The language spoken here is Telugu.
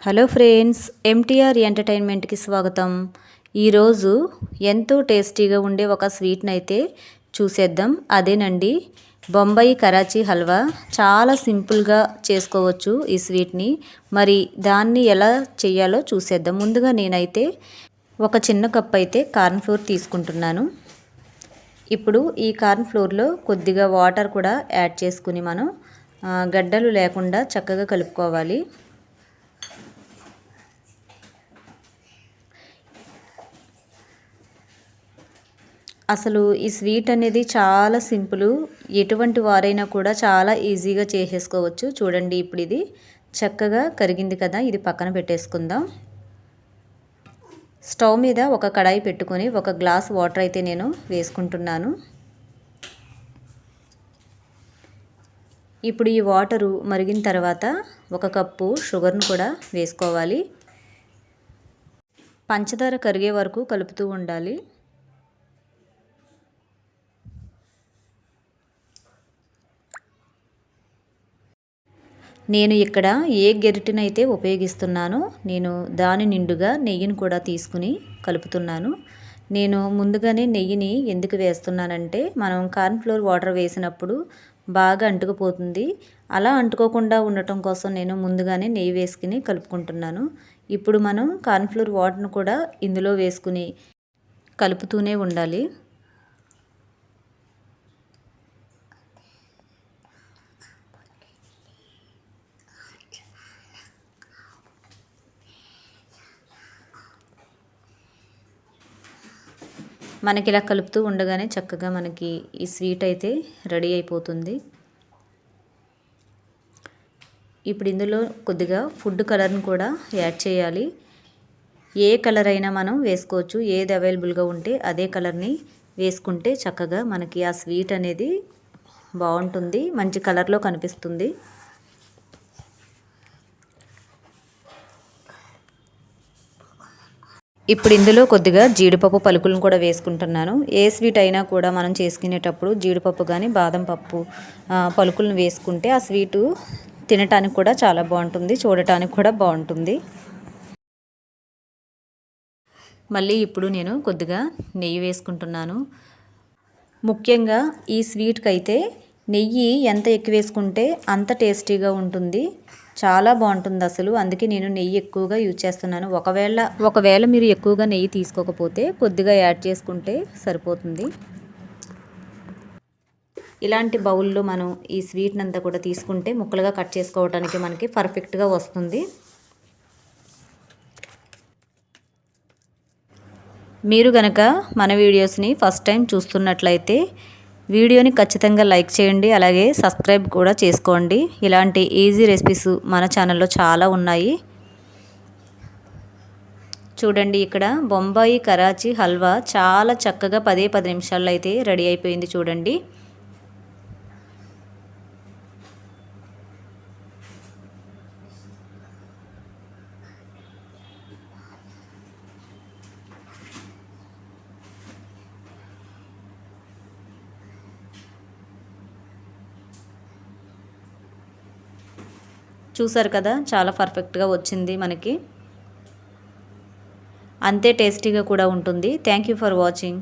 హలో ఫ్రెండ్స్, ఎంటీఆర్ ఎంటర్టైన్మెంట్కి స్వాగతం. ఈరోజు ఎంతో టేస్టీగా ఉండే ఒక స్వీట్ని అయితే చూసేద్దాం. అదేనండి బొంబాయి కరాచీ హల్వా. చాలా సింపుల్గా చేసుకోవచ్చు ఈ స్వీట్ని. మరి దాన్ని ఎలా చేయాలో చూసేద్దాం. ముందుగా నేనైతే ఒక చిన్న కప్ అయితే కార్న్ ఫ్లోర్ తీసుకుంటున్నాను. ఇప్పుడు ఈ కార్న్ ఫ్లోర్లో కొద్దిగా వాటర్ కూడా యాడ్ చేసుకుని మనం గడ్డలు లేకుండా చక్కగా కలుపుకోవాలి. అసలు ఈ స్వీట్ అనేది చాలా సింపుల్. ఎటువంటి వారైనా కూడా చాలా ఈజీగా చేసేసుకోవచ్చు. చూడండి, ఇప్పుడు ఇది చక్కగా కరిగింది కదా, ఇది పక్కన పెట్టేసుకుందాం. స్టవ్ మీద ఒక కడాయి పెట్టుకొని ఒక గ్లాస్ వాటర్ అయితే నేను వేసుకుంటున్నాను. ఇప్పుడు ఈ వాటరు మరిగిన తర్వాత ఒక కప్పు షుగర్ను కూడా వేసుకోవాలి. పంచదార కరిగే వరకు కలుపుతూ ఉండాలి. నేను ఇక్కడ ఏ గెరిటినైతే ఉపయోగిస్తున్నానో నేను దాని నిండుగా నెయ్యిని కూడా తీసుకుని కలుపుతున్నాను. నేను ముందుగానే నెయ్యిని ఎందుకు వేస్తున్నానంటే, మనం కార్న్ ఫ్లోర్ వాటర్ వేసినప్పుడు బాగా అంటుకుపోతుంది. అలా అంటుకోకుండా ఉండటం కోసం నేను ముందుగానే నెయ్యి వేసుకుని కలుపుకుంటున్నాను. ఇప్పుడు మనం కార్న్ ఫ్లోర్ వాటర్ను కూడా ఇందులో వేసుకుని కలుపుతూనే ఉండాలి. మనకి ఇలా కలుపుతూ ఉండగానే చక్కగా మనకి ఈ స్వీట్ అయితే రెడీ అయిపోతుంది. ఇప్పుడు ఇందులో కొద్దిగా ఫుడ్ కలర్ని కూడా యాడ్ చేయాలి. ఏ కలర్ అయినా మనం వేసుకోవచ్చు. ఏది అవైలబుల్గా ఉంటే అదే కలర్ని వేసుకుంటే చక్కగా మనకి ఆ స్వీట్ అనేది బాగుంటుంది, మంచి కలర్లో కనిపిస్తుంది. ఇప్పుడు ఇందులో కొద్దిగా జీడిపప్పు పలుకులను కూడా వేసుకుంటున్నాను. ఏ స్వీట్ అయినా కూడా మనం చేసుకునేటప్పుడు జీడిపప్పు కానీ బాదం పప్పు పలుకులను వేసుకుంటే ఆ స్వీటు తినటానికి కూడా చాలా బాగుంటుంది, చూడటానికి కూడా బాగుంటుంది. మళ్ళీ ఇప్పుడు నేను కొద్దిగా నెయ్యి వేసుకుంటున్నాను. ముఖ్యంగా ఈ స్వీట్కి అయితే నెయ్యి ఎంత ఎక్కువ వేసుకుంటే అంత టేస్టీగా ఉంటుంది, చాలా బాగుంటుంది అసలు. అందుకే నేను నెయ్యి ఎక్కువగా యూజ్ చేస్తున్నాను. ఒకవేళ మీరు ఎక్కువగా నెయ్యి తీసుకోకపోతే కొద్దిగా యాడ్ చేసుకుంటే సరిపోతుంది. ఇలాంటి బౌల్లో మనం ఈ స్వీట్ని అంతా కూడా తీసుకుంటే ముక్కలుగా కట్ చేసుకోవడానికి మనకి పర్ఫెక్ట్గా వస్తుంది. మీరు గనక మన వీడియోస్ని ఫస్ట్ టైం చూస్తున్నట్లయితే వీడియోని ఖచ్చితంగా లైక్ చేయండి, అలాగే సబ్స్క్రైబ్ కూడా చేసుకోండి. ఇలాంటి ఈజీ రెసిపీస్ మన ఛానల్లో చాలా ఉన్నాయి. చూడండి, ఇక్కడ బొంబాయి కరాచీ హల్వా చాలా చక్కగా 10 నిమిషాల్లో అయితే రెడీ అయిపోయింది. చూడండి, చూసారు కదా, చాలా పర్ఫెక్ట్గా వచ్చింది మనకి. అంతే టేస్టీగా కూడా ఉంటుంది. Thank you for watching.